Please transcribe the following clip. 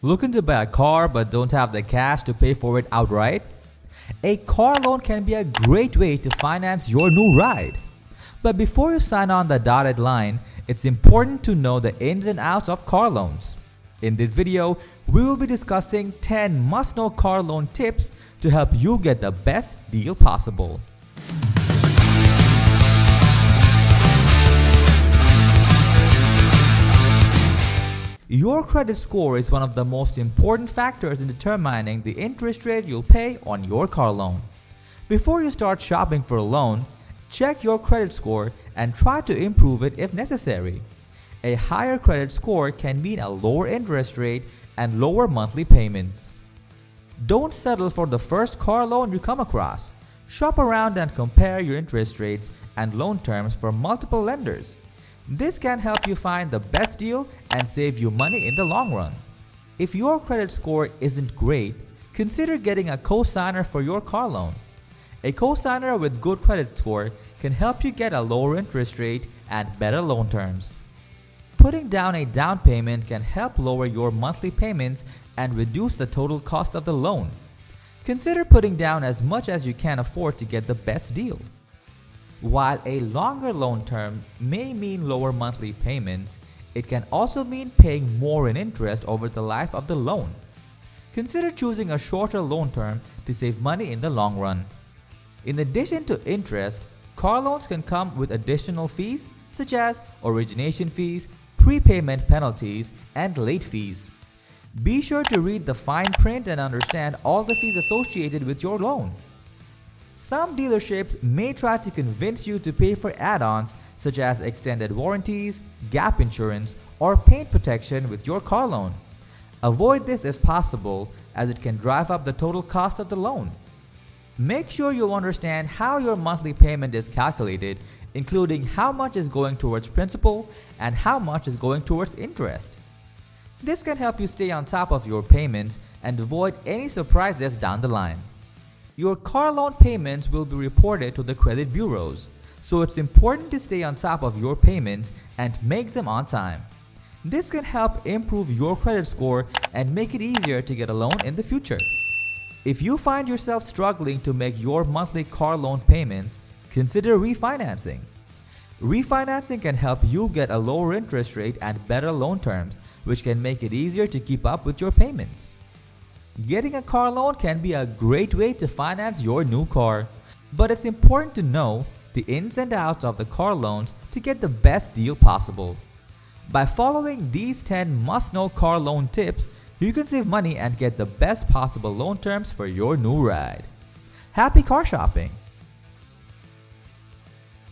Looking to buy a car but don't have the cash to pay for it outright? A car loan can be a great way to finance your new ride. But before you sign on the dotted line, it's important to know the ins and outs of car loans. In this video, we will be discussing 10 must-know car loan tips to help you get the best deal possible. Your credit score is one of the most important factors in determining the interest rate you'll pay on your car loan. Before you start shopping for a loan, check your credit score and try to improve it if necessary. A higher credit score can mean a lower interest rate and lower monthly payments. Don't settle for the first car loan you come across. Shop around and compare your interest rates and loan terms for multiple lenders. This can help you find the best deal and save you money in the long run. If your credit score isn't great, consider getting a co-signer for your car loan. A co-signer with good credit score can help you get a lower interest rate and better loan terms. Putting down a down payment can help lower your monthly payments and reduce the total cost of the loan. Consider putting down as much as you can afford to get the best deal. While a longer loan term may mean lower monthly payments, it can also mean paying more in interest over the life of the loan. Consider choosing a shorter loan term to save money in the long run. In addition to interest, car loans can come with additional fees such as origination fees, prepayment penalties, and late fees. Be sure to read the fine print and understand all the fees associated with your loan. Some dealerships may try to convince you to pay for add-ons such as extended warranties, gap insurance, or paint protection with your car loan. Avoid this if possible, as it can drive up the total cost of the loan. Make sure you understand how your monthly payment is calculated, including how much is going towards principal and how much is going towards interest. This can help you stay on top of your payments and avoid any surprises down the line. Your car loan payments will be reported to the credit bureaus, so it's important to stay on top of your payments and make them on time. This can help improve your credit score and make it easier to get a loan in the future. If you find yourself struggling to make your monthly car loan payments, consider refinancing. Refinancing can help you get a lower interest rate and better loan terms, which can make it easier to keep up with your payments. Getting a car loan can be a great way to finance your new car, but it's important to know the ins and outs of the car loans to get the best deal possible. By following these 10 must-know car loan tips, you can save money and get the best possible loan terms for your new ride. Happy car shopping!